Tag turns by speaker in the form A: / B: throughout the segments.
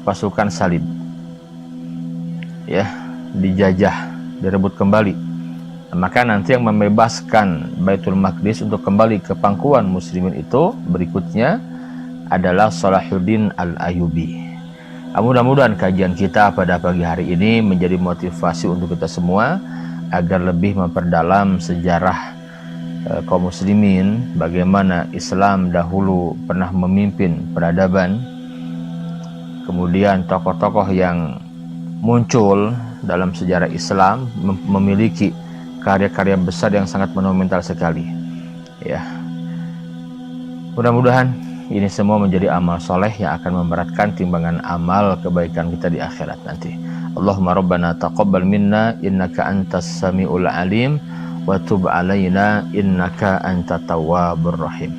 A: pasukan salib, ya, dijajah, direbut kembali. Maka nanti yang membebaskan Baitul Maqdis untuk kembali ke pangkuan muslimin itu berikutnya adalah Salahuddin Al-Ayyubi. Mudah-mudahan kajian kita pada pagi hari ini menjadi motivasi untuk kita semua agar lebih memperdalam sejarah kaum muslimin, bagaimana Islam dahulu pernah memimpin peradaban, kemudian tokoh-tokoh yang muncul dalam sejarah Islam memiliki karya-karya besar yang sangat monumental sekali. Ya, mudah-mudahan ini semua menjadi amal soleh yang akan memberatkan timbangan amal kebaikan kita di akhirat nanti. Allahumma rabbana taqabbal minna innaka antas samiul alim wa tub alaina innaka antat tawwabur rahim.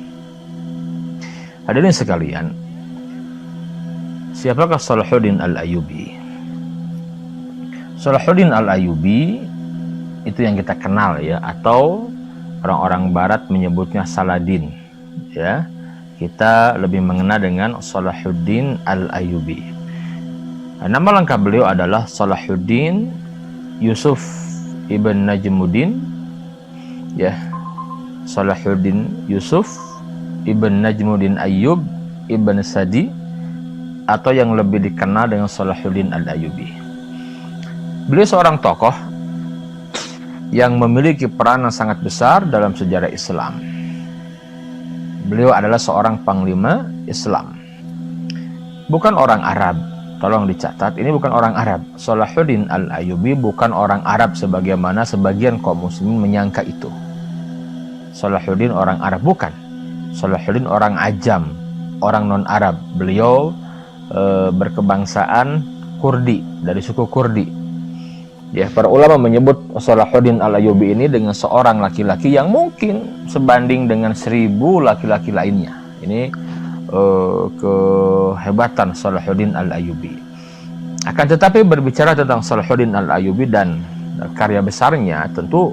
A: Hadirin sekalian, siapakah Salahuddin Al-Ayyubi? Salahuddin Al-Ayyubi itu yang kita kenal, ya, atau orang-orang barat menyebutnya Saladin, ya. Kita lebih mengenal dengan Salahuddin Al-Ayyubi. Nama lengkap beliau adalah Salahuddin Yusuf ibn Najmuddin, ya, Salahuddin Yusuf ibn Najmuddin Ayyub ibn Sadi, atau yang lebih dikenal dengan Salahuddin Al-Ayyubi. Beliau seorang tokoh yang memiliki peran yang sangat besar dalam sejarah Islam. Beliau adalah seorang panglima Islam, bukan orang Arab. Tolong dicatat, ini bukan orang Arab. Salahuddin Al-Ayyubi bukan orang Arab sebagaimana sebagian kaum muslimin menyangka itu. Salahuddin orang Arab, bukan. Salahuddin orang Ajam, orang non-Arab. Beliau berkebangsaan Kurdi, dari suku Kurdi. Ya, para ulama menyebut Salahuddin Al-Ayyubi ini dengan seorang laki-laki yang mungkin sebanding dengan 1000 laki-laki lainnya. Ini kehebatan Salahuddin Al-Ayyubi. Akan tetapi berbicara tentang Salahuddin Al-Ayyubi dan karya besarnya, tentu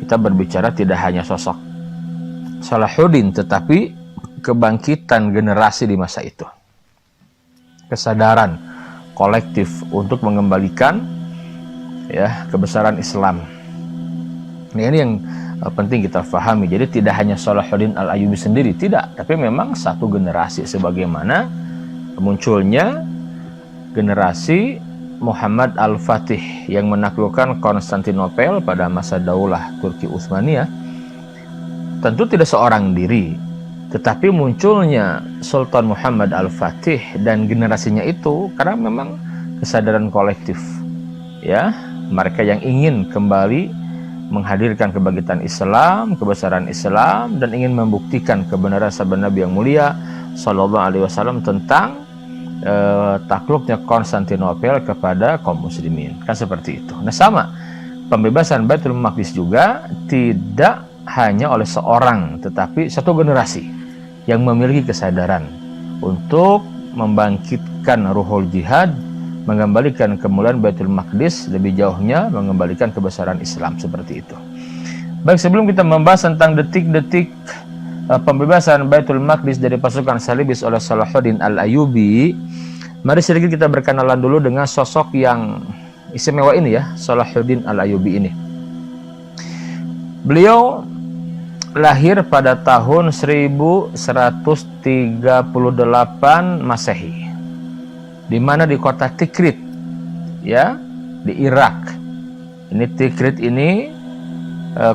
A: kita berbicara tidak hanya sosok Salahuddin, tetapi kebangkitan generasi di masa itu. Kesadaran kolektif untuk mengembalikan, ya, kebesaran Islam. Nah, ini yang penting kita pahami. Jadi tidak hanya Salahuddin Al-Ayyubi sendiri, tidak, tapi memang satu generasi, sebagaimana munculnya generasi Muhammad Al-Fatih yang menaklukkan Konstantinopel pada masa Daulah Turki Utsmaniyah. Tentu tidak seorang diri, tetapi munculnya Sultan Muhammad Al-Fatih dan generasinya itu karena memang kesadaran kolektif, ya, mereka yang ingin kembali menghadirkan kebangkitan Islam, kebesaran Islam, dan ingin membuktikan kebenaran sabda Nabi yang mulia Sallallahu Alaihi Wasallam tentang takluknya Konstantinopel kepada kaum muslimin. Kan seperti itu. Nah, sama pembebasan Baitul Maqdis juga tidak hanya oleh seorang, tetapi satu generasi yang memiliki kesadaran untuk membangkitkan ruhul jihad, mengembalikan kemuliaan Baitul Maqdis, lebih jauhnya mengembalikan kebesaran Islam, seperti itu. Baik, sebelum kita membahas tentang detik-detik pembebasan Baitul Maqdis dari pasukan salibis oleh Salahuddin Al-Ayyubi, mari sedikit kita berkenalan dulu dengan sosok yang istimewa ini, ya, Salahuddin Al-Ayyubi ini. Beliau lahir pada tahun 1138 Masehi, di mana di kota Tikrit, ya, di Irak. Ini Tikrit ini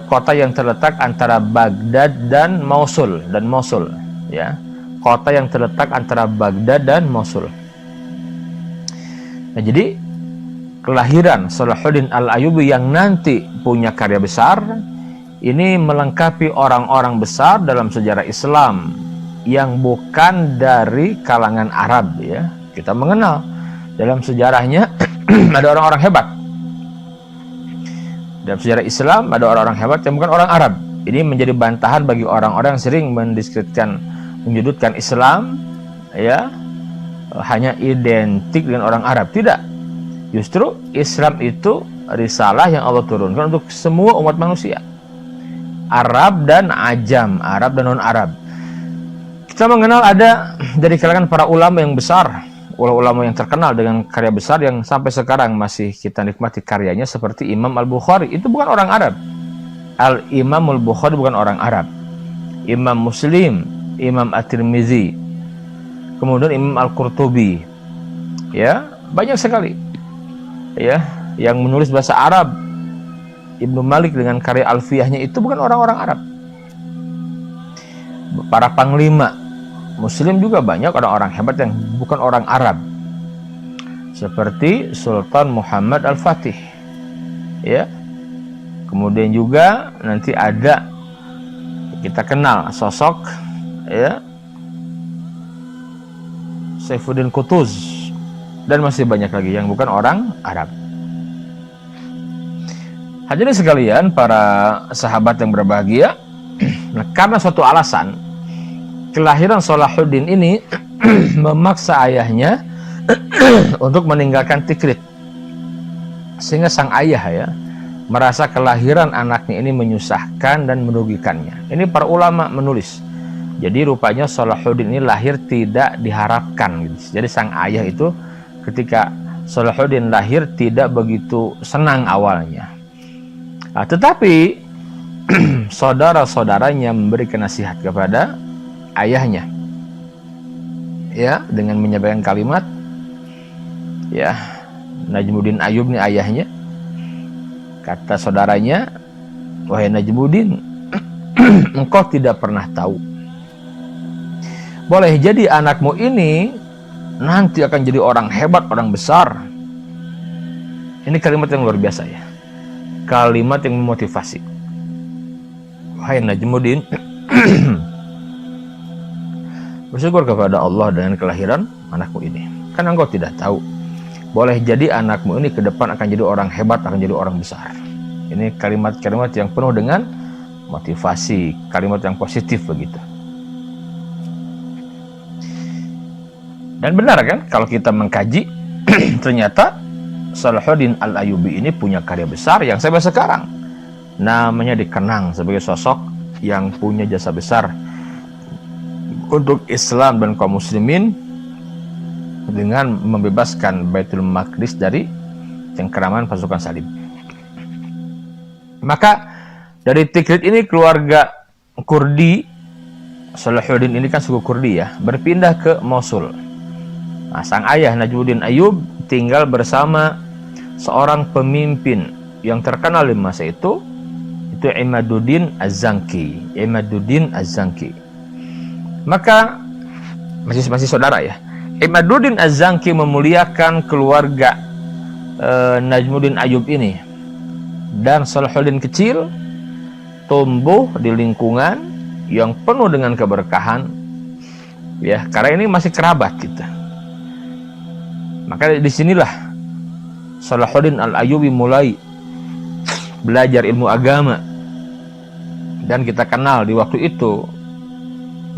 A: kota yang terletak antara Baghdad dan Mosul, ya, kota yang terletak antara Baghdad dan Mosul. Nah, jadi kelahiran Salahuddin Al-Ayyubi yang nanti punya karya besar ini melengkapi orang-orang besar dalam sejarah Islam yang bukan dari kalangan Arab, ya. Kita mengenal dalam sejarahnya ada orang-orang hebat. Dalam sejarah Islam ada orang-orang hebat yang bukan orang Arab. Ini menjadi bantahan bagi orang-orang yang sering menyudutkan Islam, ya, hanya identik dengan orang Arab. Tidak. Justru Islam itu risalah yang Allah turunkan untuk semua umat manusia, Arab dan Ajam, Arab dan non-Arab. Kita mengenal ada dari kalangan para ulama yang besar ulama yang terkenal dengan karya besar yang sampai sekarang masih kita nikmati karyanya, seperti Imam Al-Bukhari. Itu bukan orang Arab. Al-Imam Al-Bukhari bukan orang Arab. Imam Muslim, Imam At-Tirmizi, kemudian Imam Al-Qurtubi, ya, banyak sekali ya yang menulis bahasa Arab. Ibnu Malik dengan karya Alfiyahnya itu bukan orang-orang Arab. Para panglima Muslim juga banyak orang-orang hebat yang bukan orang Arab, seperti Sultan Muhammad Al-Fatih, ya. Kemudian juga nanti ada, kita kenal sosok, ya, Saifuddin Qutuz, dan masih banyak lagi yang bukan orang Arab. Hadirin sekalian, para sahabat yang berbahagia, nah, karena suatu alasan, kelahiran Salahuddin ini memaksa ayahnya untuk meninggalkan Tikrit, sehingga sang ayah, ya, merasa kelahiran anaknya ini menyusahkan dan merugikannya. Ini para ulama menulis. Jadi rupanya Salahuddin ini lahir tidak diharapkan, gitu. Jadi sang ayah itu ketika Salahuddin lahir tidak begitu senang awalnya. Nah, tetapi saudara-saudaranya memberikan nasihat kepada ayahnya, ya, dengan menyampaikan kalimat, ya, Najmuddin Ayyub nih ayahnya, kata saudaranya, wahai Najmuddin, engkau tidak pernah tahu, boleh jadi anakmu ini nanti akan jadi orang hebat, orang besar. Ini kalimat yang luar biasa, ya, kalimat yang memotivasi. Wahai Najmuddin, bersyukur kepada Allah dengan kelahiran anakmu ini, karena engkau tidak tahu, boleh jadi anakmu ini ke depan akan jadi orang hebat, akan jadi orang besar. Ini kalimat-kalimat yang penuh dengan motivasi, kalimat yang positif begitu. Dan benar kan, kalau kita mengkaji, ternyata Salahuddin Al-Ayyubi ini punya karya besar yang sampai sekarang namanya dikenang sebagai sosok yang punya jasa besar untuk Islam dan kaum muslimin dengan membebaskan Baitul Maqdis dari cengkeraman pasukan salib. Maka dari Tikrit ini keluarga Kurdi, Salahuddin ini kan suku Kurdi, ya, berpindah ke Mosul. Nah, sang ayah Najmuddin Ayyub tinggal bersama seorang pemimpin yang terkenal di masa itu Imaduddin Az-Zanki. Imaduddin Az-Zanki. Maka masih saudara, ya, Imaduddin Az-Zanki memuliakan keluarga Najmuddin Ayyub ini, dan Salahuddin kecil tumbuh di lingkungan yang penuh dengan keberkahan, ya, karena ini masih kerabat kita. Maka disinilah Salahuddin Al-Ayyubi mulai belajar ilmu agama, dan kita kenal di waktu itu,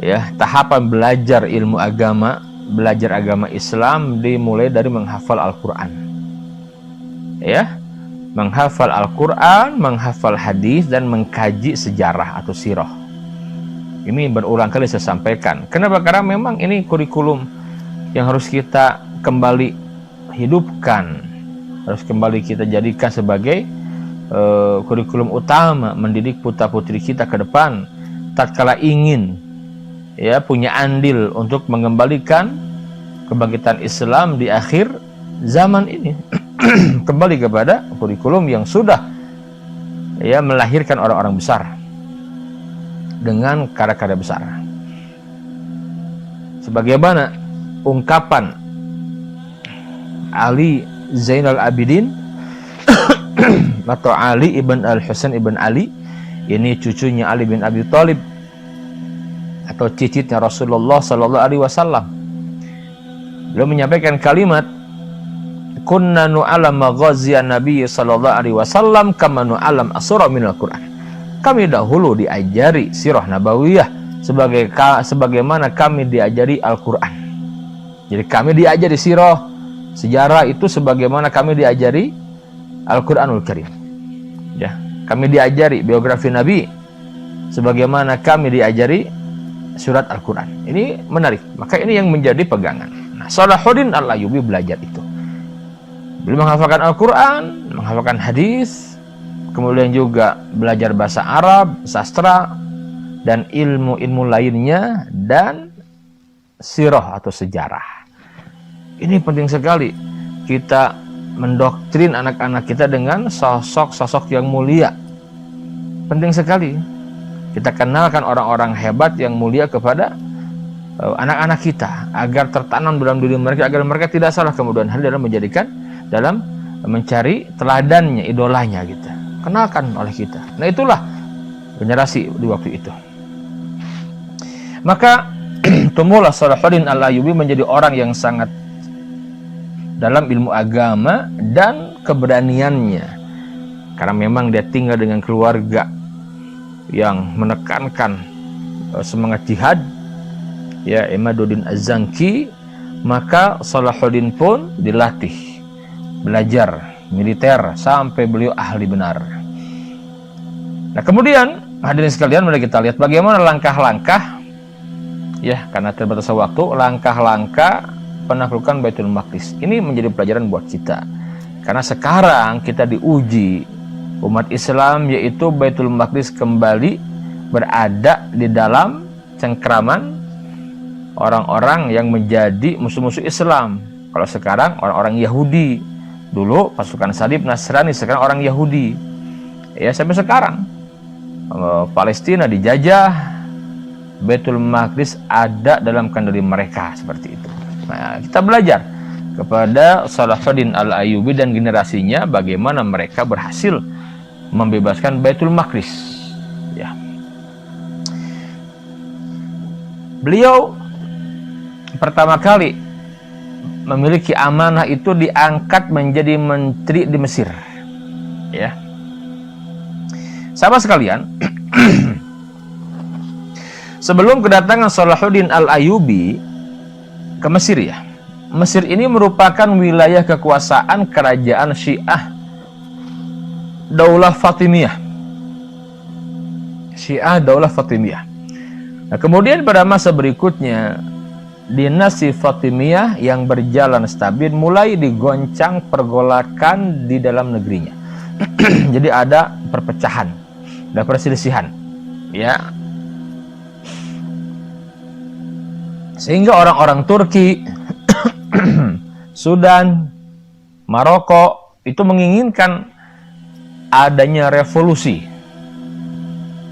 A: ya, tahapan belajar ilmu agama, belajar agama Islam dimulai dari menghafal Al-Quran, ya, menghafal Al-Quran, menghafal hadis, dan mengkaji sejarah atau sirah. Ini berulang kali saya sampaikan. Kenapa? Karena memang ini kurikulum yang harus kita kembali hidupkan, harus kembali kita jadikan sebagai kurikulum utama mendidik putra-putri kita ke depan tatkala ingin, ya, punya andil untuk mengembalikan kebangkitan Islam di akhir zaman ini. Kembali kepada kurikulum yang sudah, ya, melahirkan orang-orang besar dengan karya-karya besar. Sebagaimana ungkapan Ali Zainal Abidin atau Ali ibn Al-Husain ibn Ali, ini cucunya Ali bin Abi Thalib atau cicitnya Rasulullah Sallallahu Alaihi Wasallam. Beliau menyampaikan kalimat, kunna nu'alam maghaziyan Nabi Sallallahu Alaihi Wasallam kama nu'alam asura minal Quran. Kami dahulu diajari sirah nabawiyah sebagaimana kami diajari Al-Quran. Jadi kami diajari sirah, sejarah itu sebagaimana kami diajari Al-Quranul Karim. Ya, kami diajari biografi Nabi sebagaimana kami diajari surat Al-Quran. Ini menarik. Maka ini yang menjadi pegangan. Nah, Salahuddin Al-Ayyubi belajar itu. Beliau menghafalkan Al-Quran, menghafalkan hadis, kemudian juga belajar bahasa Arab, sastra, dan ilmu-ilmu lainnya, dan sirah atau sejarah. Ini penting sekali kita mendoktrin anak-anak kita dengan sosok-sosok yang mulia. Penting sekali kita kenalkan orang-orang hebat yang mulia kepada anak-anak kita, agar tertanam dalam diri mereka, agar mereka tidak salah kemudian hari dalam mencari teladannya, idolanya gitu. Kenalkan oleh kita. Nah, itulah generasi di waktu itu. Maka tumbuhlah Salahuddin Al-Ayyubi menjadi orang yang sangat dalam ilmu agama dan keberaniannya, karena memang dia tinggal dengan keluarga yang menekankan semangat jihad, ya, Imaduddin Az-Zanki. Maka Salahuddin pun dilatih belajar militer sampai beliau ahli benar. Nah, kemudian hadirin sekalian, mari kita lihat bagaimana langkah-langkah, ya, karena terbatas waktu, langkah-langkah penaklukan Baitul Maqdis. Ini menjadi pelajaran buat kita, karena sekarang kita diuji umat Islam, yaitu Baitul Maqdis kembali berada di dalam cengkraman orang-orang yang menjadi musuh-musuh Islam. Kalau sekarang orang-orang Yahudi, dulu pasukan salib Nasrani, sekarang orang Yahudi. Ya, sampai sekarang Palestina dijajah, Baitul Maqdis ada dalam kendali mereka, seperti itu. Nah, kita belajar kepada Salahuddin Al-Ayyubi dan generasinya bagaimana mereka berhasil membebaskan Baitul Maqdis. Ya. Beliau pertama kali memiliki amanah itu diangkat menjadi menteri di Mesir. Ya. Sahabat sekalian, sebelum kedatangan Salahuddin Al-Ayyubi ke Mesir, ya, Mesir ini merupakan wilayah kekuasaan kerajaan Syiah Daulah Fatimiyah. Syiah Daulah Fatimiyah. Nah, kemudian pada masa berikutnya dinasti Fatimiyah yang berjalan stabil mulai digoncang pergolakan di dalam negerinya. Jadi ada perpecahan, ada perselisihan, ya. Sehingga orang-orang Turki, Sudan, Maroko itu menginginkan adanya revolusi.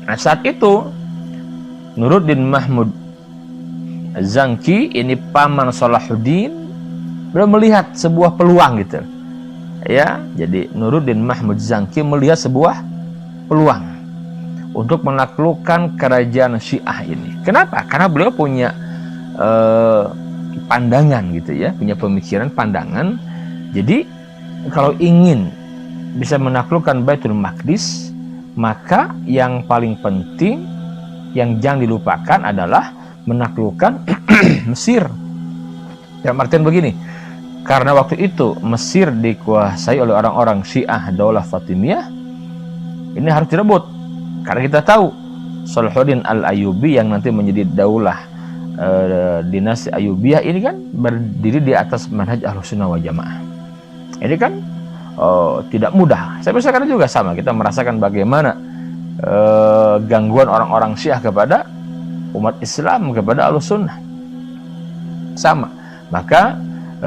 A: Nah, saat itu Nuruddin Mahmud Az-Zanki, ini paman Salahuddin, beliau melihat sebuah peluang gitu. Ya, jadi Nuruddin Mahmud Zanki melihat sebuah peluang untuk menaklukkan kerajaan Syiah ini. Kenapa? Karena beliau punya pandangan gitu, ya, punya pemikiran, pandangan. Jadi kalau ingin bisa menaklukkan Baitul Maqdis, maka yang paling penting, yang jangan dilupakan adalah menaklukkan Mesir. Dalam artian begini, karena waktu itu Mesir dikuasai oleh orang-orang Syiah Daulah Fatimiyah, ini harus direbut. Karena kita tahu Salahuddin Al-Ayyubi yang nanti menjadi daulah dinasti Ayyubiyah ini kan berdiri di atas manhaj Ahlussunnah wal Jamaah. Ini kan tidak mudah. Sampai sekarang juga sama, kita merasakan bagaimana gangguan orang-orang Syiah kepada umat Islam, kepada Ahlussunnah. Sama. Maka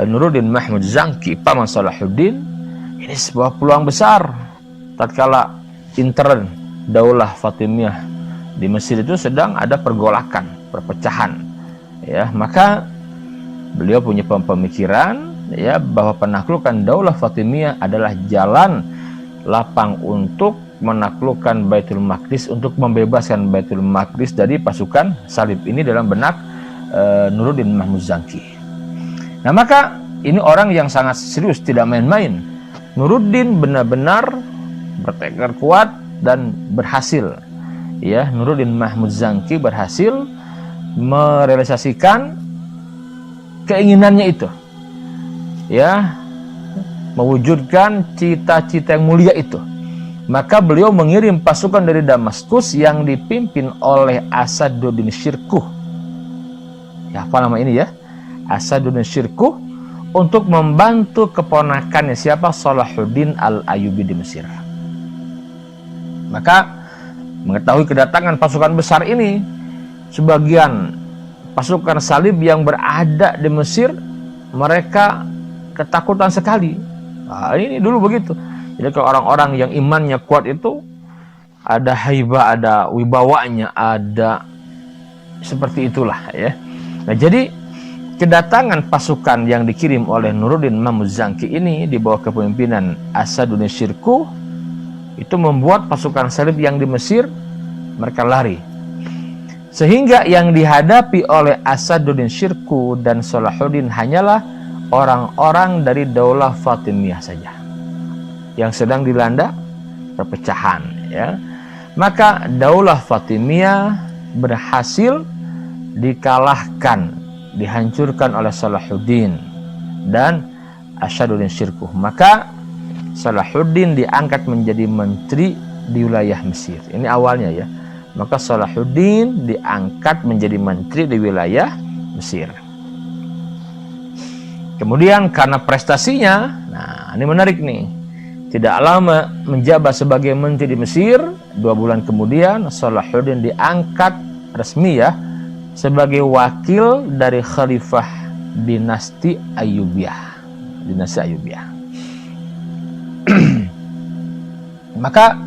A: Nuruddin Mahmud Zanki, paman Salahuddin, ini sebuah peluang besar tatkala intern Daulah Fatimiyah di Mesir itu sedang ada pergolakan, perpecahan. Ya, maka beliau punya pemikiran, ya, bahwa penaklukan Daulah Fatimiyah adalah jalan lapang untuk menaklukkan Baitul Maqdis, untuk membebaskan Baitul Maqdis dari pasukan salib ini dalam benak Nuruddin Mahmud Zanki. Nah, maka ini orang yang sangat serius, tidak main-main. Nuruddin benar-benar bertekad kuat dan berhasil. Ya, Nuruddin Mahmud Zanki berhasil merealisasikan keinginannya itu. Ya, mewujudkan cita-cita yang mulia itu. Maka beliau mengirim pasukan dari Damaskus yang dipimpin oleh Asaduddin Syirkuh. Ya, apa nama ini, ya? Asadun Syirkuh untuk membantu keponakannya siapa? Salahuddin Al-Ayyubi di Mesir. Maka mengetahui kedatangan pasukan besar ini, sebagian pasukan salib yang berada di Mesir mereka ketakutan sekali. Nah, ini dulu begitu. Jadi kalau orang-orang yang imannya kuat itu ada haibah, ada wibawanya, ada seperti itulah ya. Nah, jadi kedatangan pasukan yang dikirim oleh Nuruddin Mamuzanki ini di bawah kepemimpinan Asadun Syirkuh itu membuat pasukan salib yang di Mesir mereka lari. Sehingga yang dihadapi oleh Asadun Syirkuh dan Salahuddin hanyalah orang-orang dari Daulah Fatimiyah saja yang sedang dilanda perpecahan ya. Maka Daulah Fatimiyah berhasil dikalahkan, dihancurkan oleh Salahuddin dan Asadun Syirkuh. Maka Salahuddin diangkat menjadi menteri di wilayah Mesir. Ini awalnya ya. Maka Salahuddin diangkat menjadi menteri di wilayah Mesir. Kemudian karena prestasinya, nah ini menarik nih. Tidak lama menjabat sebagai menteri di Mesir, 2 bulan kemudian Salahuddin diangkat resmi ya sebagai wakil dari Khalifah dinasti Ayyubiyah. Dinasti Ayyubiyah. Maka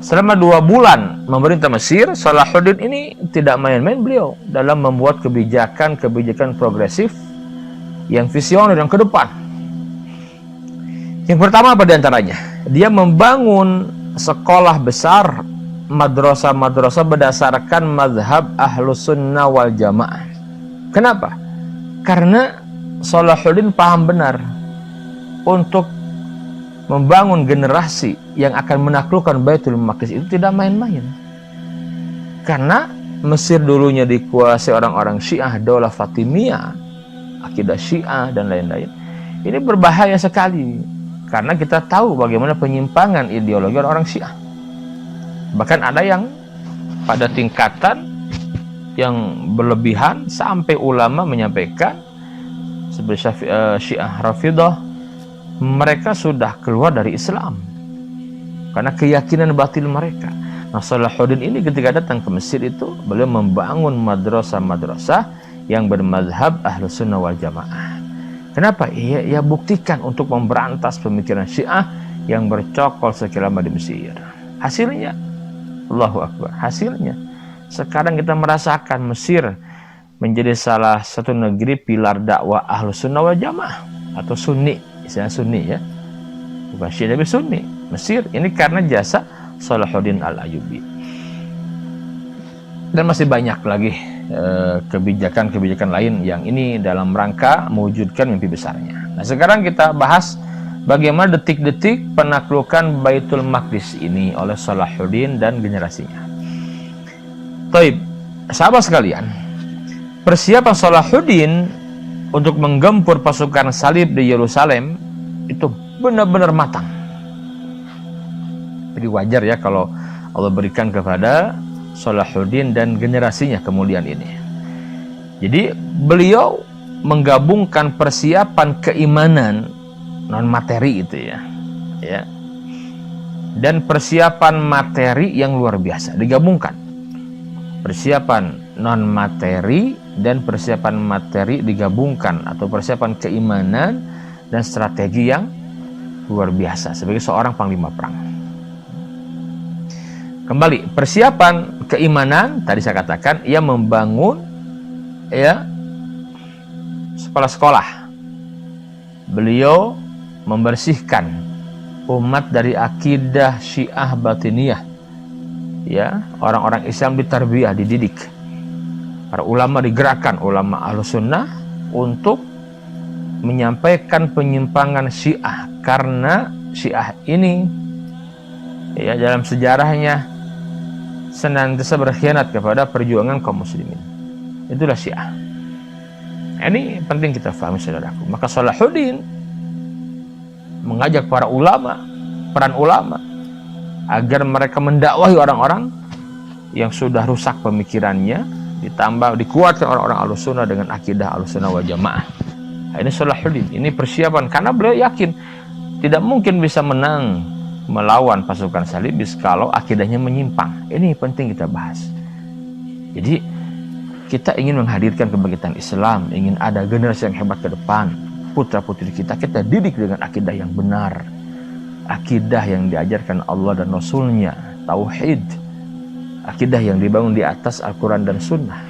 A: selama 2 bulan memerintah Mesir, Salahuddin ini tidak main-main beliau dalam membuat kebijakan-kebijakan progresif yang visioner yang ke depan. Yang pertama apa diantaranya? Dia membangun sekolah besar, madrasah-madrasah berdasarkan mazhab Ahlus Sunnah wal Jamaah. Kenapa? Karena Salahuddin paham benar untuk membangun generasi yang akan menaklukkan Baitul Maqdis itu tidak main-main. Karena Mesir dulunya dikuasai orang-orang Syiah, Daulah Fatimiyah, akidah Syiah dan lain-lain. Ini berbahaya sekali karena kita tahu bagaimana penyimpangan ideologi orang Syiah. Bahkan ada yang pada tingkatan yang berlebihan sampai ulama menyampaikan seperti Syiah Rafidah, mereka sudah keluar dari Islam karena keyakinan batil mereka. Nah, Salahuddin ini ketika datang ke Mesir itu beliau membangun madrasah-madrasah yang bermazhab Ahlus Sunnah wal Jamaah. Kenapa? Ya buktikan untuk memberantas pemikiran Syiah yang bercokol sekian lama di Mesir. Hasilnya, Allahu Akbar, hasilnya sekarang kita merasakan Mesir menjadi salah satu negeri pilar dakwah Ahlus Sunnah wal Jamaah atau Sunni, istilah Sunni ya, bukan Syiah tapi Sunni. Mesir ini karena jasa Salahuddin Al-Ayyubi. Dan masih banyak lagi kebijakan-kebijakan lain yang ini dalam rangka mewujudkan mimpi besarnya. Nah, sekarang kita bahas bagaimana detik-detik penaklukan Baitul Maqdis ini oleh Salahuddin dan generasinya. Taib, sahabat sekalian, persiapan Salahuddin untuk menggempur pasukan salib di Yerusalem itu benar-benar matang. Jadi wajar ya kalau Allah berikan kepada Salahuddin dan generasinya kemudian ini. Jadi beliau menggabungkan persiapan keimanan non materi itu ya, dan persiapan materi yang luar biasa digabungkan. Persiapan non materi dan persiapan materi digabungkan atau persiapan keimanan dan strategi yang luar biasa sebagai seorang panglima perang. Kembali, persiapan keimanan tadi saya katakan ia membangun ya sekolah-sekolah. Beliau membersihkan umat dari akidah Syiah Batiniyah. Ya, orang-orang Islam ditarbiyah, dididik. Para ulama digerakkan, ulama Ahlus Sunnah untuk menyampaikan penyimpangan Syiah karena Syiah ini ya dalam sejarahnya senantiasa berkhianat kepada perjuangan kaum muslimin. Itulah Syiah. Ini penting kita pahami saudaraku. Maka Salahuddin mengajak para ulama, peran ulama agar mereka mendakwahi orang-orang yang sudah rusak pemikirannya ditambah dikuatkan orang-orang Ahlussunnah dengan akidah Ahlussunnah wal Jamaah. Nah, ini Salahuddin, ini persiapan karena beliau yakin tidak mungkin bisa menang melawan pasukan salibis kalau akidahnya menyimpang. Ini penting kita bahas. Jadi kita ingin menghadirkan kebangkitan Islam, ingin ada generasi yang hebat ke depan. Putra-putri kita didik dengan akidah yang benar, akidah yang diajarkan Allah dan Rasulnya, tauhid, akidah yang dibangun di atas Al-Quran dan Sunnah,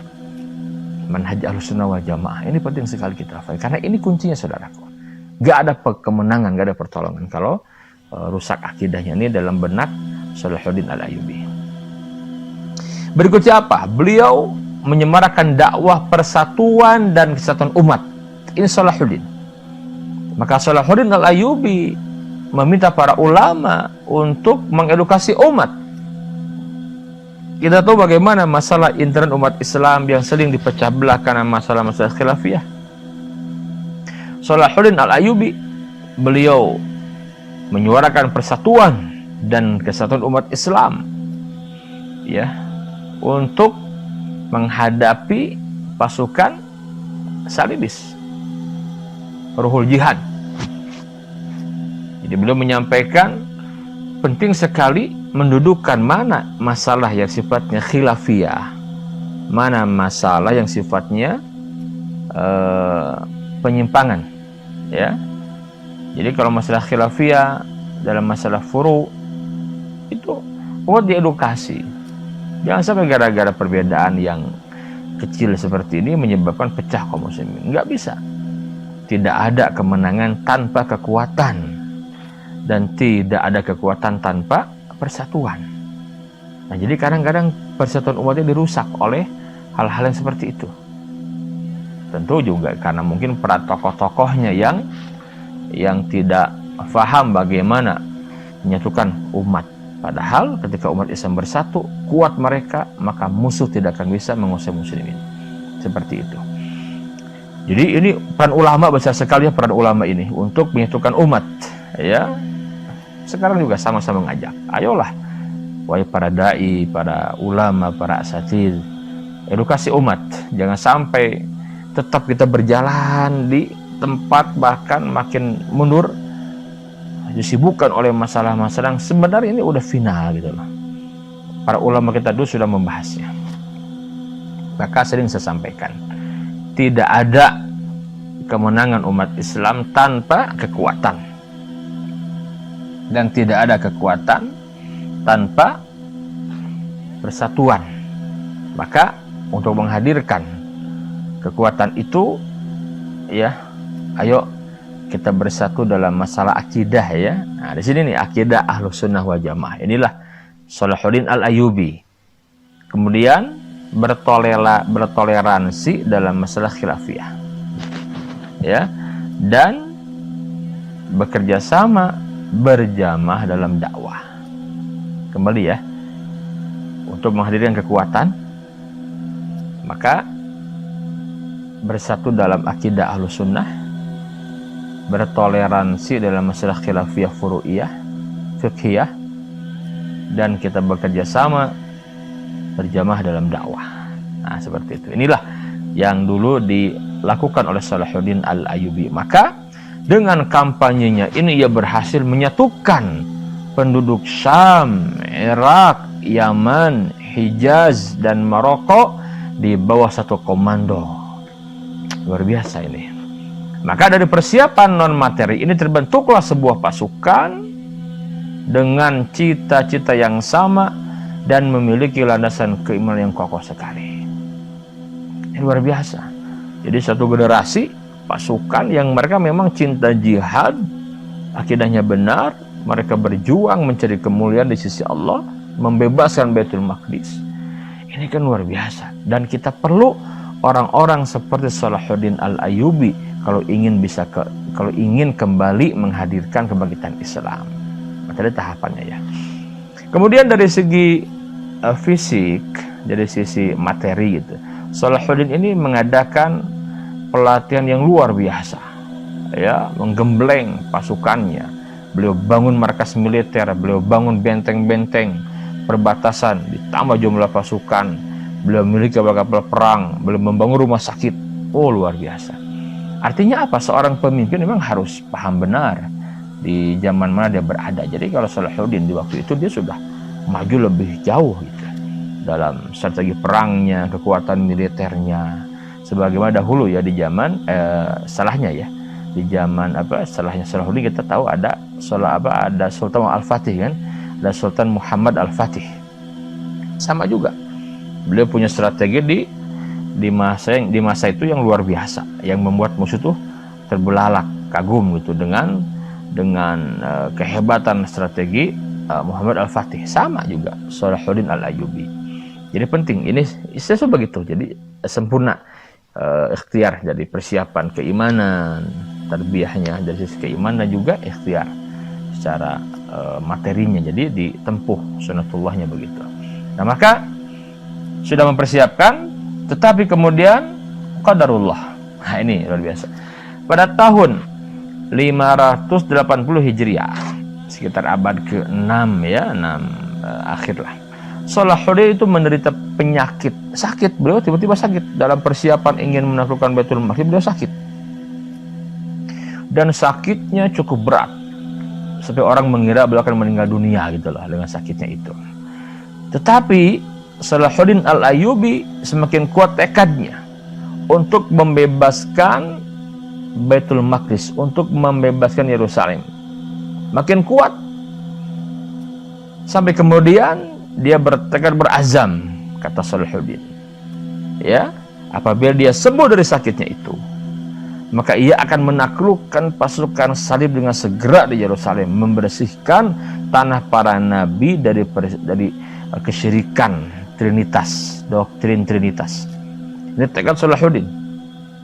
A: manhaj Ahlussunnah wal Jamaah. Ini penting sekali kita hafal, karena ini kuncinya, saudaraku. Gak ada kemenangan, gak ada pertolongan kalau rusak akidahnya. Ini dalam benak Salahuddin Al-Ayyubi. Berikutnya apa? Beliau menyemarakan dakwah persatuan dan kesatuan umat. Ini Salahuddin. Maka Salahuddin Al-Ayyubi meminta para ulama untuk mengedukasi umat. Kita tahu bagaimana masalah intern umat Islam yang sering dipecah belah karena masalah-masalah khilafiyah. Salahuddin Al-Ayyubi, beliau menyuarakan persatuan dan kesatuan umat Islam, ya, untuk menghadapi pasukan salibis, ruhul jihad. Jadi beliau menyampaikan penting sekali mendudukkan mana masalah yang sifatnya khilafiyah, mana masalah yang sifatnya penyimpangan, ya. Jadi kalau masalah khilafiyah dalam masalah furu itu buat diedukasi. Jangan sampai gara-gara perbedaan yang kecil seperti ini menyebabkan pecah kaum muslimin. Enggak bisa. Tidak ada kemenangan tanpa kekuatan, dan tidak ada kekuatan tanpa persatuan. Nah, jadi kadang-kadang persatuan umatnya dirusak oleh hal-hal yang seperti itu. Tentu juga karena mungkin para tokoh-tokohnya yang tidak paham bagaimana menyatukan umat. Padahal ketika umat Islam bersatu, kuat mereka, maka musuh tidak akan bisa menguasai muslimin. Seperti itu. Jadi ini peran ulama besar sekali, peran ulama ini untuk menyatukan umat, ya. Sekarang juga sama-sama mengajak. Ayolah, wahai para dai, para ulama, para asatidz, edukasi umat. Jangan sampai tetap kita berjalan di tempat bahkan makin mundur, disibukkan oleh masalah-masalah yang sebenarnya ini udah final gitu loh. Para ulama kita dulu sudah membahasnya. Maka sering saya sampaikan, tidak ada kemenangan umat Islam tanpa kekuatan, dan tidak ada kekuatan tanpa persatuan. Maka untuk menghadirkan kekuatan itu, ya, ayo kita bersatu dalam masalah akidah, ya. Nah, di sini nih akidah Ahlussunnah wal Jamaah. Inilah Salahuddin Al-Ayyubi. Kemudian bertoleransi dalam masalah khilafiyah, ya, dan bekerja sama berjamaah dalam dakwah. Kembali ya, untuk menghadirkan kekuatan, maka bersatu dalam akidah Ahlussunnah, bertoleransi dalam masalah khilafiyah furu'iyah, fiqhiyah, dan kita bekerja sama berjamaah dalam dakwah. Nah, seperti itu. Inilah yang dulu dilakukan oleh Salahuddin Al-Ayyubi. Maka dengan kampanyenya ini ia berhasil menyatukan penduduk Syam, Irak, Yaman, Hijaz, dan Maroko di bawah satu komando. Luar biasa ini. Maka dari persiapan non materi ini terbentuklah sebuah pasukan dengan cita-cita yang sama dan memiliki landasan keimanan yang kokoh sekali. Ini luar biasa. Jadi satu generasi pasukan yang mereka memang cinta jihad, akidahnya benar, mereka berjuang mencari kemuliaan di sisi Allah, membebaskan Baitul Maqdis. Ini kan luar biasa. Dan kita perlu orang-orang seperti Salahuddin Al-Ayyubi kalau ingin kembali menghadirkan kebangkitan Islam. Materi tahapannya, ya. Kemudian dari segi fisik, dari sisi materi gitu, Salahuddin ini mengadakan pelatihan yang luar biasa, ya, menggembleng pasukannya. Beliau bangun markas militer, beliau bangun benteng-benteng perbatasan, ditambah jumlah pasukan, beliau memiliki kapal perang, beliau membangun rumah sakit. Oh, luar biasa. Artinya apa? Seorang pemimpin memang harus paham benar di zaman mana dia berada. Jadi kalau Salahuddin di waktu itu dia sudah maju lebih jauh gitu, dalam strategi perangnya, kekuatan militernya. Sebagaimana dahulu ya di zaman salahnya ya, di zaman salahnya Salahuddin kita tahu ada ada Sultan Al-Fatih kan, ada Sultan Muhammad Al-Fatih. Sama juga, beliau punya strategi di masa itu yang luar biasa, yang membuat musuh tuh terbelalak, kagum gitu dengan kehebatan strategi Muhammad Al-Fatih. Sama juga Salahuddin Al-Ayyubi. Jadi penting ini sesuatu begitu. Jadi sempurna ikhtiar, jadi persiapan keimanan, tarbiyahnya dari sisi keimanan juga ikhtiar secara materinya. Jadi ditempuh sunatullahnya begitu. Nah, maka sudah mempersiapkan, tetapi kemudian qadarullah. Nah, ini luar biasa. Pada tahun 580 Hijriah, sekitar abad ke-6 ya, 6 akhir lah, Salahuddin itu menderita penyakit, sakit. Beliau tiba-tiba sakit dalam persiapan ingin menaklukkan Baitul Maqdis. Beliau sakit, dan sakitnya cukup berat sampai orang mengira beliau akan meninggal dunia gitulah dengan sakitnya itu. Tetapi Salahuddin Al-Ayyubi semakin kuat tekadnya untuk membebaskan Baitul Maqdis, untuk membebaskan Yerusalem. Makin kuat sampai kemudian dia bertekad, berazam, kata Salahuddin, ya, apabila dia sembuh dari sakitnya itu, maka ia akan menaklukkan pasukan salib dengan segera di Yerusalem, membersihkan tanah para nabi dari kesyirikan Trinitas, doktrin Trinitas. Ini tekad Salahuddin.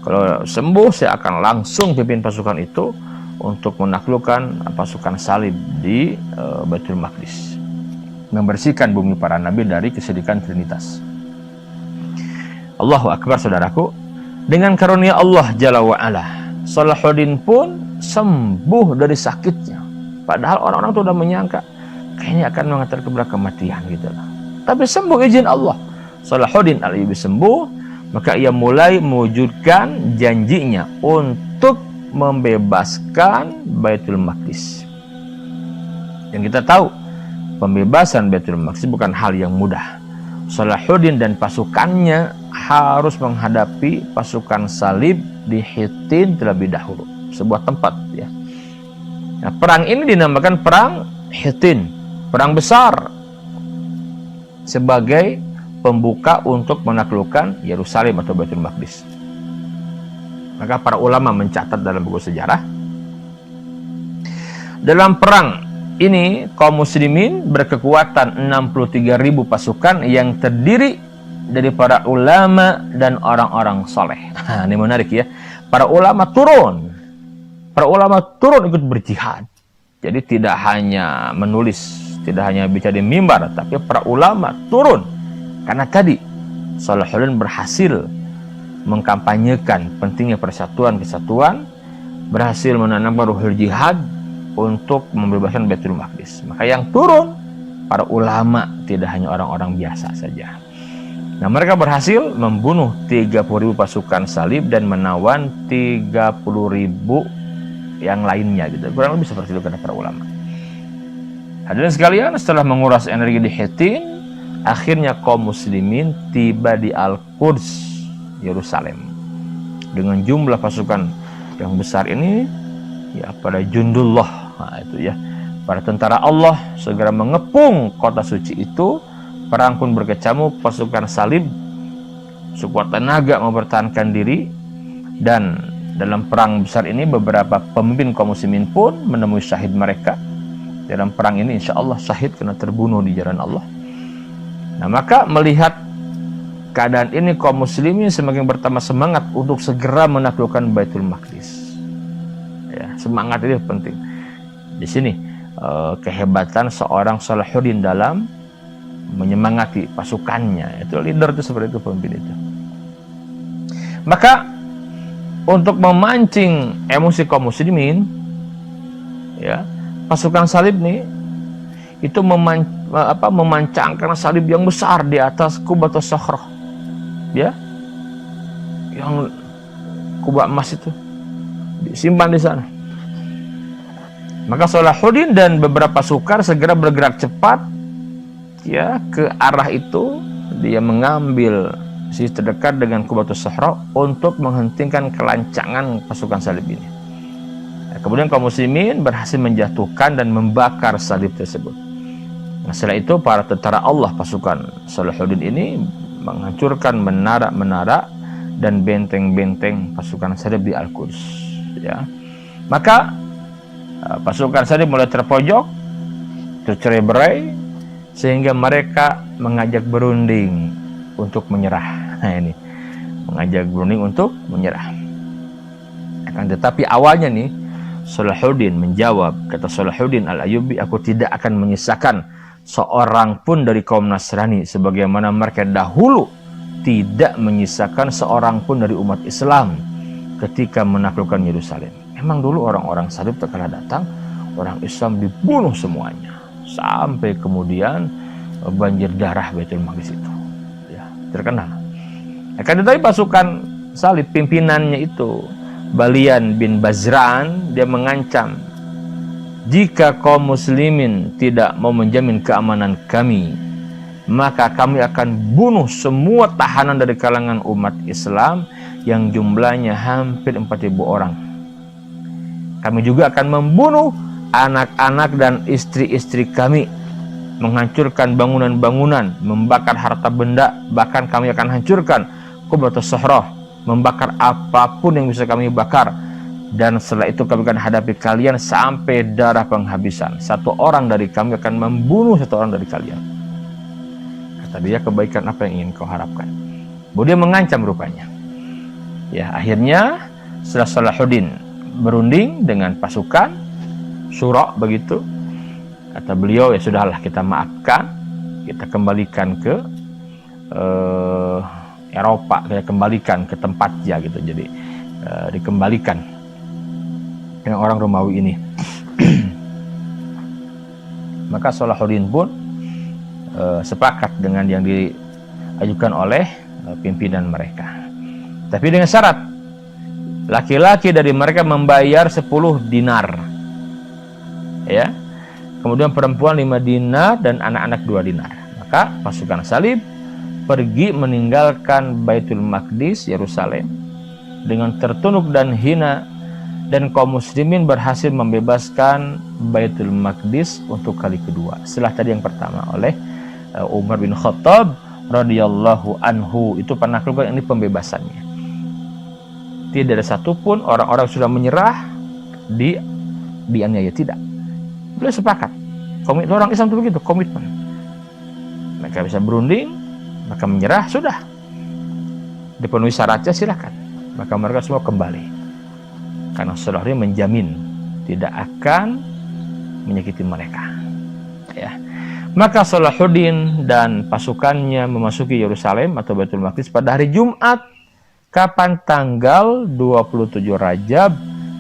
A: Kalau sembuh, saya akan langsung pimpin pasukan itu untuk menaklukkan pasukan salib di Baitul Maqdis, membersihkan bumi para nabi dari kesyirikan Trinitas. Allahu Akbar, saudaraku. Dengan karunia Allah Jalla wa'ala, Salahuddin pun sembuh dari sakitnya. Padahal orang-orang itu sudah menyangka kayaknya akan mengantar kepada kematian gitu lah. Tapi sembuh izin Allah. Salahuddin Al-Ayyubi sembuh, maka ia mulai mewujudkan janjinya untuk membebaskan Baitul Maqdis. Yang kita tahu, pembebasan Baitul Maqdis bukan hal yang mudah. Salahuddin dan pasukannya harus menghadapi pasukan salib di Hittin terlebih dahulu, sebuah tempat ya. Nah, perang ini dinamakan perang Hittin, perang besar, sebagai pembuka untuk menaklukkan Yerusalem atau Baitul Maqdis. Maka para ulama mencatat dalam buku sejarah, dalam perang ini kaum muslimin berkekuatan 63.000 pasukan yang terdiri dari para ulama dan orang-orang soleh. Ini menarik ya. Para ulama turun ikut berjihad. Jadi tidak hanya menulis, tidak hanya bicara di mimbar, tapi para ulama turun. Karena tadi Salahuddin berhasil mengkampanyekan pentingnya persatuan, kesatuan, berhasil menanamkan ruhul jihad untuk membebaskan Baitul Maqdis. Maka yang turun para ulama, tidak hanya orang-orang biasa saja. Nah, mereka berhasil membunuh 30.000 pasukan salib dan menawan 30.000 yang lainnya gitu. Kurang lebih seperti itu kata para ulama. Hadirin sekalian, setelah menguras energi di Hittin, akhirnya kaum muslimin tiba di Al-Quds, Yerusalem. Dengan jumlah pasukan yang besar ini, ya, pada Jundullah, nah, itu ya, para tentara Allah segera mengepung kota suci itu. Perang pun berkecamuk, pasukan salib sekuat tenaga mempertahankan diri, dan dalam perang besar ini beberapa pemimpin kaum muslimin pun menemui syahid mereka. Dalam perang ini insya Allah syahid karena terbunuh di jalan Allah. Nah, maka melihat keadaan ini, kaum muslimin semakin bertambah semangat untuk segera menaklukkan Baitul Maqdis. Ya, semangat itu penting. Di sini kehebatan seorang Salahuddin dalam menyemangati pasukannya. Itu leader itu seperti itu, pemimpin itu. Maka untuk memancing emosi kaum muslimin, ya, pasukan salib nih itu memancangkan salib yang besar di atas Qubatus Sakhrah. ya, yang kubah emas itu disimpan di sana. Maka Salahuddin dan beberapa sukar segera bergerak cepat ya ke arah itu. Dia mengambil sisi terdekat dengan Qubatus Sahra untuk menghentikan kelancangan pasukan salib ini. Kemudian kaum muslimin berhasil menjatuhkan dan membakar salib tersebut. Nah, setelah itu para tentara Allah pasukan Salahuddin ini menghancurkan menara-menara dan benteng-benteng pasukan salib di Al-Quds. Ya. Maka pasukan salib mulai terpojok, tercerai-berai, sehingga mereka mengajak berunding untuk menyerah. Nah ini, mengajak berunding untuk menyerah. Akan tetapi awalnya nih, Salahuddin menjawab, kata Salahuddin Al-Ayyubi, aku tidak akan menyisakan seorang pun dari kaum Nasrani, sebagaimana mereka dahulu tidak menyisakan seorang pun dari umat Islam ketika menaklukkan Yerusalem. Memang dulu orang-orang salib terkala datang, orang Islam dibunuh semuanya. Sampai kemudian banjir darah Baitul Maqdis itu ya, terkenal. Akan tetapi pasukan salib pimpinannya itu Balian bin Bazran, dia mengancam, jika kaum muslimin tidak mau menjamin keamanan kami, maka kami akan bunuh semua tahanan dari kalangan umat Islam yang jumlahnya hampir 4.000 orang. Kami juga akan membunuh anak-anak dan istri-istri kami, menghancurkan bangunan-bangunan, membakar harta benda, bahkan kami akan hancurkan Qubatus Sahra, membakar apapun yang bisa kami bakar. Dan setelah itu kami akan hadapi kalian sampai darah penghabisan. Satu orang dari kami akan membunuh satu orang dari kalian. Kata dia, kebaikan apa yang ingin kau harapkan? Dia mengancam rupanya. Ya, akhirnya setelah Salahuddin berunding dengan pasukan Syura begitu, kata beliau, ya sudahlah, kita maafkan, kita kembalikan ke Eropa, kita kembalikan ke tempatnya gitu. Jadi dikembalikan dengan orang Romawi ini. Maka Salahuddin pun sepakat dengan yang diajukan oleh pimpinan mereka, tapi dengan syarat laki-laki dari mereka membayar 10 dinar. Ya, kemudian perempuan 5 dinar dan anak-anak 2 dinar. Maka pasukan salib pergi meninggalkan Baitul Maqdis, Yerusalem, dengan tertunduk dan hina, dan kaum muslimin berhasil membebaskan Baitul Maqdis untuk kali kedua. Setelah tadi yang pertama oleh Umar bin Khattab radhiyallahu anhu, itu penaklukan, ini pembebasannya. Tidak ada satupun orang-orang sudah menyerah dianiaya, tidak. Beliau sepakat. Komitmen orang Islam itu begitu, komitmen. Mereka bisa berunding, maka menyerah, sudah. Dipenuhi syaratnya, silakan. Maka mereka semua kembali. Karena Salahuddin menjamin tidak akan menyakiti mereka. Ya. Maka Salahuddin dan pasukannya memasuki Yerusalem atau Baitul Maqdis pada hari Jumat, kapan tanggal 27 Rajab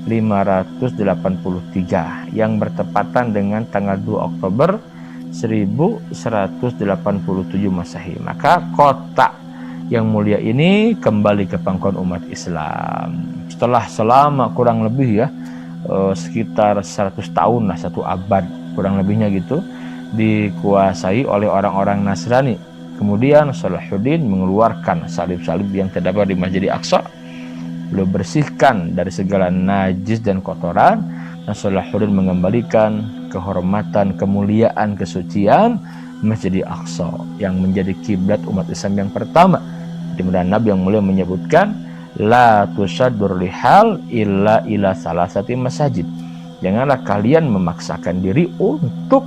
A: 583 yang bertepatan dengan tanggal 2 Oktober 1187 Masehi. Maka kota yang mulia ini kembali ke pangkuan umat Islam. Setelah selama kurang lebih sekitar 100 tahun lah, 1 abad kurang lebihnya gitu, dikuasai oleh orang-orang Nasrani. Kemudian Salahuddin mengeluarkan salib-salib yang terdapat di Masjid Aqsa. Beliau bersihkan dari segala najis dan kotoran, dan Salahuddin mengembalikan kehormatan, kemuliaan, kesucian Masjid Aqsa yang menjadi kiblat umat Islam yang pertama. Di mana Nabi yang mulia menyebutkan, la tusaddur rihal illa ila salasati masajid. Janganlah kalian memaksakan diri untuk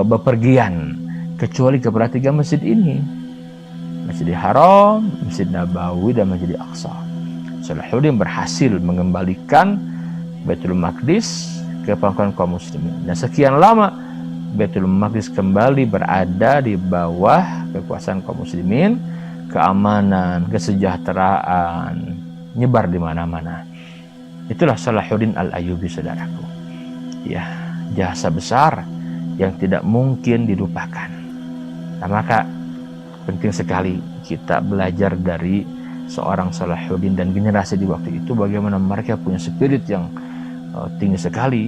A: bepergian kecuali kepada 3 masjid ini: Masjidil Haram, Masjid Nabawi, dan Masjid Aqsa. Salahuddin berhasil mengembalikan Baitul Maqdis ke pangkuan kaum muslimin. Dan sekian lama Baitul Maqdis kembali berada di bawah kekuasaan kaum muslimin. Keamanan, kesejahteraan nyebar di mana-mana. Itulah Salahuddin Al-Ayyubi, saudaraku. Ya, jasa besar yang tidak mungkin dilupakan. Nah, maka penting sekali kita belajar dari seorang Salahuddin dan generasi di waktu itu, bagaimana mereka punya spirit yang tinggi sekali,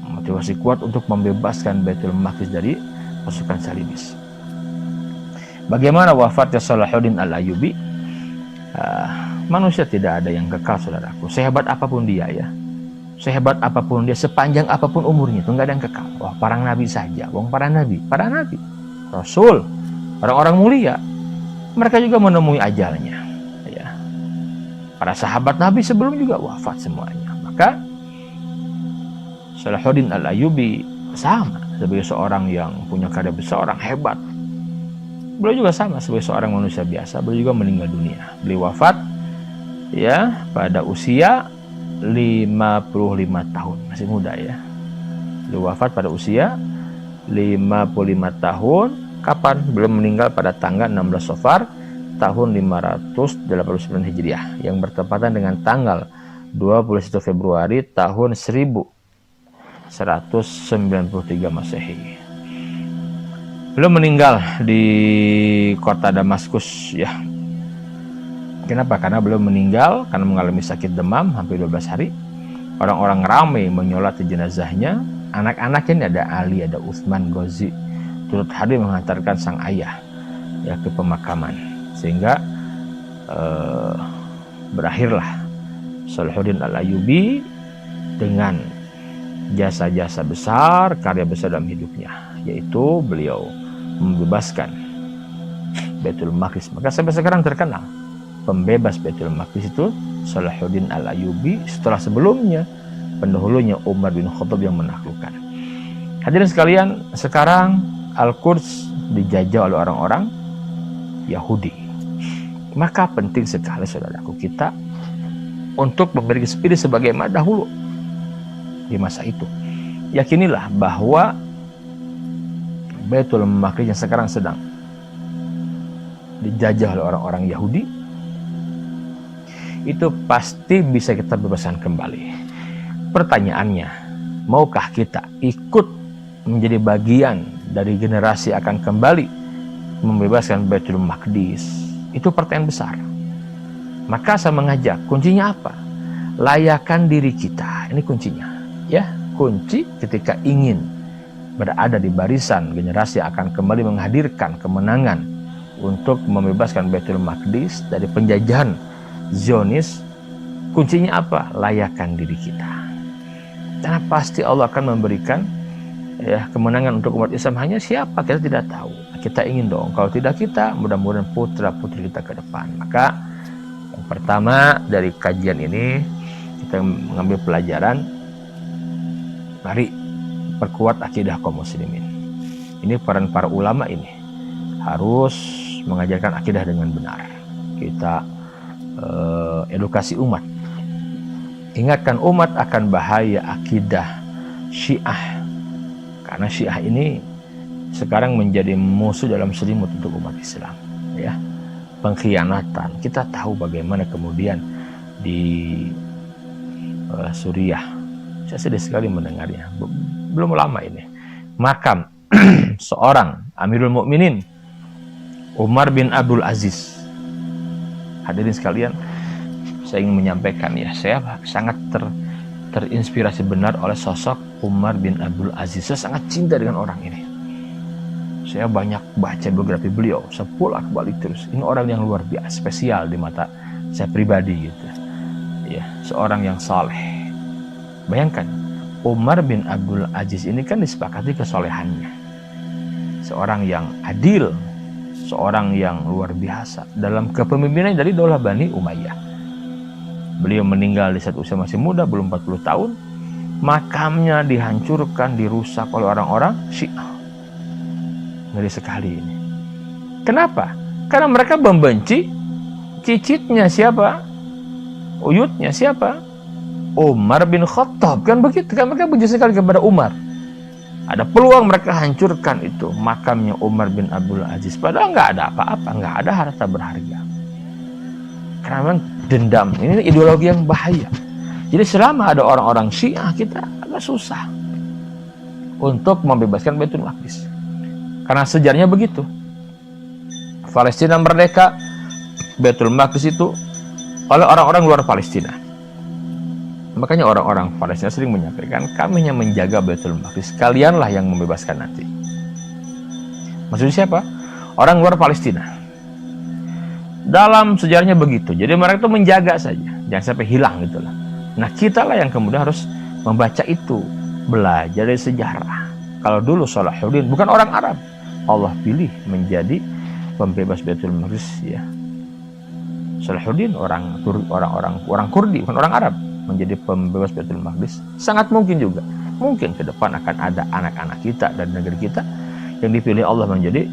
A: motivasi kuat untuk membebaskan Baitul Maqdis dari pasukan Salibis. Bagaimana wafatnya Salahuddin Al-Ayyubi? Manusia tidak ada yang kekal, saudaraku. Sehebat apapun dia ya, sehebat apapun dia, sepanjang apapun umurnya, itu nggak ada yang kekal. Wah, para nabi saja, para nabi, rasul, orang-orang mulia, mereka juga menemui ajalnya. Ya. Para sahabat nabi sebelum juga wafat semuanya. Maka Salahuddin Al-Ayyubi sama sebagai seorang yang punya karya besar, orang hebat. Beliau juga sama sebagai seorang manusia biasa, beliau juga meninggal dunia. Beliau wafat ya pada usia 55 tahun, masih muda ya. Beliau wafat pada usia 55 tahun. Kapan? Beliau meninggal pada tanggal 16 Safar tahun 589 Hijriah yang bertepatan dengan tanggal 21 Februari tahun 1193 Masehi. Beliau meninggal di kota Damaskus ya. Kenapa? Karena beliau meninggal karena mengalami sakit demam hampir 12 hari. Orang-orang ramai menyolati jenazahnya. Anak-anaknya ada Ali, ada Utsman Ghazi, turut hadir mengantarkan sang ayah ya ke pemakaman. Sehingga berakhirlah Salahuddin Al-Ayyubi dengan jasa-jasa besar, karya besar dalam hidupnya, yaitu beliau membebaskan Baitul Maqdis. Maka sampai sekarang terkenal pembebas Baitul Maqdis itu Salahuddin Al-Ayyubi, setelah sebelumnya pendahulunya Umar bin Khattab yang menaklukkan. Hadirin sekalian, sekarang Al-Quds dijajah oleh orang-orang Yahudi. Maka penting sekali saudaraku kita untuk memiliki spirit sebagaimana dahulu di masa itu. Yakinilah bahwa Baitul Maqdis yang sekarang sedang dijajah oleh orang-orang Yahudi itu pasti bisa kita bebaskan kembali. Pertanyaannya, maukah kita ikut menjadi bagian dari generasi akan kembali membebaskan Baitul Maqdis? Itu pertanyaan besar. Maka saya mengajak, kuncinya apa? Layakan diri kita. Ini kuncinya. Ya, kunci ketika ingin berada di barisan generasi akan kembali menghadirkan kemenangan untuk membebaskan Baitul Maqdis dari penjajahan Zionis, kuncinya apa? Layakan diri kita. Karena pasti Allah akan memberikan ya kemenangan untuk umat Islam. Hanya siapa kita tidak tahu. Kita ingin dong, kalau tidak kita, mudah-mudahan putra-putri kita ke depan. Maka yang pertama dari kajian ini kita mengambil pelajaran, mari perkuat akidah kaum muslimin. Ini peran para ulama ini harus mengajarkan akidah dengan benar. Kita edukasi umat, ingatkan umat akan bahaya akidah Syiah, karena Syiah ini sekarang menjadi musuh dalam selimut untuk umat Islam ya. Pengkhianatan, kita tahu bagaimana kemudian di Suriah, saya sedih sekali mendengarnya, belum lama ini makam seorang Amirul Mukminin Umar bin Abdul Aziz. Hadirin sekalian, saya ingin menyampaikan ya, saya sangat terinspirasi benar oleh sosok Umar bin Abdul Aziz. Saya sangat cinta dengan orang ini. Saya banyak baca biografi beliau, saya bolak-balik terus. Ini orang yang luar biasa, spesial di mata saya pribadi gitu. Ya, seorang yang saleh. Bayangkan, Umar bin Abdul Aziz ini kan disepakati kesolehannya. Seorang yang adil, seorang yang luar biasa dalam kepemimpinan dari Daulah Bani Umayyah. Beliau meninggal di saat usia masih muda, belum 40 tahun. Makamnya dihancurkan, dirusak oleh orang-orang Syiah. Ngeri sekali ini. Kenapa? Karena mereka membenci cicitnya siapa? Uyutnya siapa? Umar bin Khattab. Kan begitu, kan mereka benci sekali kepada Umar. Ada peluang mereka hancurkan itu makamnya Umar bin Abdul Aziz. Padahal nggak ada apa-apa, nggak ada harta berharga. Karena memang dendam. Ini ideologi yang bahaya. Jadi selama ada orang-orang Syiah, kita agak susah untuk membebaskan Baitul Maqdis. Karena sejarahnya begitu. Palestina merdeka, Baitul Maqdis itu oleh orang-orang luar Palestina. Makanya orang-orang Palestina sering menyampaikan, kami hanya menjaga Baitul Maqdis, kalianlah yang membebaskan nanti. Maksudnya siapa? Orang luar Palestina. Dalam sejarahnya begitu. Jadi mereka itu menjaga saja, jangan sampai hilang gitulah. Nah, kita lah yang kemudian harus membaca itu, belajar dari sejarah. Kalau dulu Salahuddin bukan orang Arab, Allah pilih menjadi pembebas Baitul Maqdis, ya. Salahuddin orang Kurdi, bukan orang Arab, menjadi pembebas Baitul Maqdis. Sangat mungkin juga, mungkin ke depan akan ada anak-anak kita dan negeri kita yang dipilih Allah menjadi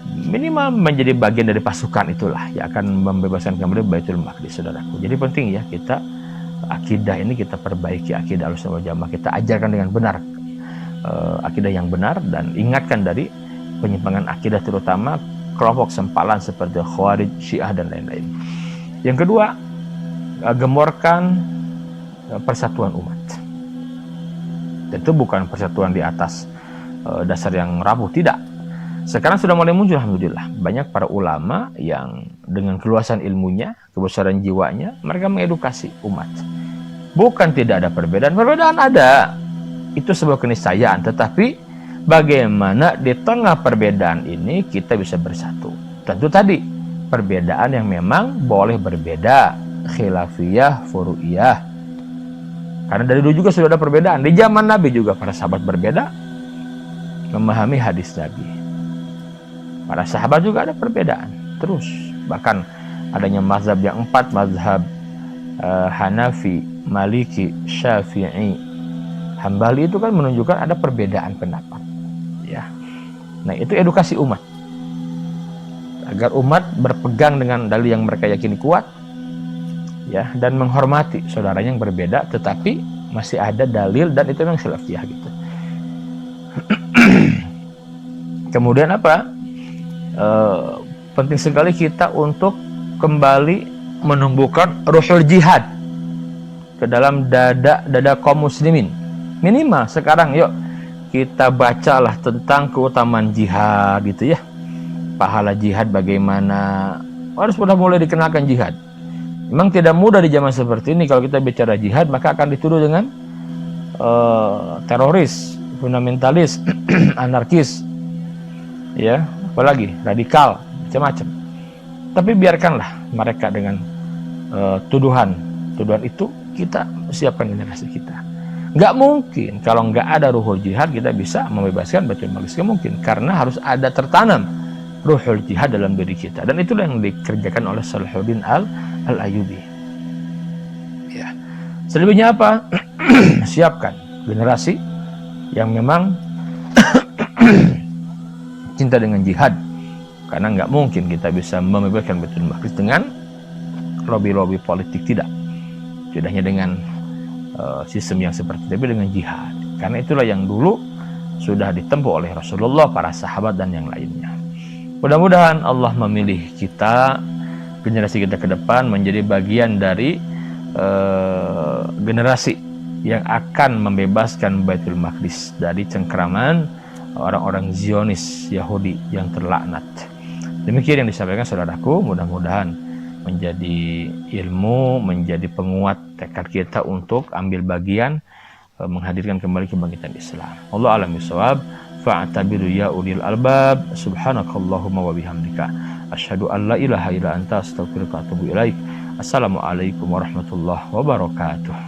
A: minimal menjadi bagian dari pasukan itulah yang akan membebaskan kembali Baitul Maqdis, saudaraku. Jadi penting ya kita akidah ini kita perbaiki, akidah Ahlussunnah wal Jamaah kita ajarkan dengan benar, akidah yang benar, dan ingatkan dari penyimpangan akidah terutama kelompok sempalan seperti Khawarij, Syiah dan lain-lain. Yang kedua, gemborkan persatuan umat. Tentu bukan persatuan di atas dasar yang rapuh, tidak. Sekarang sudah mulai muncul, alhamdulillah, banyak para ulama yang dengan keluasan ilmunya, kebesaran jiwanya, mereka mengedukasi umat. Bukan tidak ada perbedaan, perbedaan ada. Itu sebuah keniscayaan, tetapi bagaimana di tengah perbedaan ini kita bisa bersatu. Tentu tadi, perbedaan yang memang boleh berbeda, khilafiyah, furu'iyah. Karena dari dulu juga sudah ada perbedaan. Di zaman Nabi juga para sahabat berbeda memahami hadis Nabi. Para sahabat juga ada perbedaan terus. Bahkan adanya mazhab yang 4, mazhab Hanafi, Maliki, Syafi'i, Hambali, itu kan menunjukkan ada perbedaan pendapat, ya. Nah, itu edukasi umat agar umat berpegang dengan dalil yang mereka yakini kuat, ya, dan menghormati saudaranya yang berbeda, tetapi masih ada dalil dan itu memang khilafiyah gitu. Kemudian apa? Penting sekali kita untuk kembali menumbuhkan ruhul jihad ke dalam dada kaum muslimin. Minimal sekarang yuk kita bacalah tentang keutamaan jihad gitu ya. Pahala jihad bagaimana, harus sudah mulai dikenalkan jihad. Memang tidak mudah di zaman seperti ini. Kalau kita bicara jihad maka akan dituduh dengan teroris, fundamentalis, anarkis, ya, apalagi radikal, macam-macam. Tapi biarkanlah mereka dengan tuduhan itu, kita siapkan generasi kita. Nggak mungkin kalau nggak ada ruhul jihad kita bisa membebaskan Baitul Maqdis. Nggak mungkin, karena harus ada tertanam ruhul jihad dalam diri kita, dan itulah yang dikerjakan oleh Salahuddin al-Ayyubi. Ya. Selebihnya apa? Siapkan generasi yang memang cinta dengan jihad, karena nggak mungkin kita bisa membebaskan Baitul Maqdis dengan lobby-lobby politik, tidak hanya dengan sistem yang seperti itu, tapi dengan jihad, karena itulah yang dulu sudah ditempuh oleh Rasulullah, para sahabat dan yang lainnya. Mudah-mudahan Allah memilih kita, generasi kita ke depan, menjadi bagian dari generasi yang akan membebaskan Baitul Maqdis dari cengkraman orang-orang Zionis Yahudi yang terlaknat. Demikian yang disampaikan saudaraku, mudah-mudahan menjadi ilmu, menjadi penguat tekad kita untuk ambil bagian menghadirkan kembali kebangkitan Islam. Allah a'lam bishawab. Fa'tabiru ya ulil albab. Subhanakallahumma wa bihamdika asyhadu an la ilaha illa anta astaghfiruka wa atubu ilaik. Assalamualaikum warahmatullahi wabarakatuh.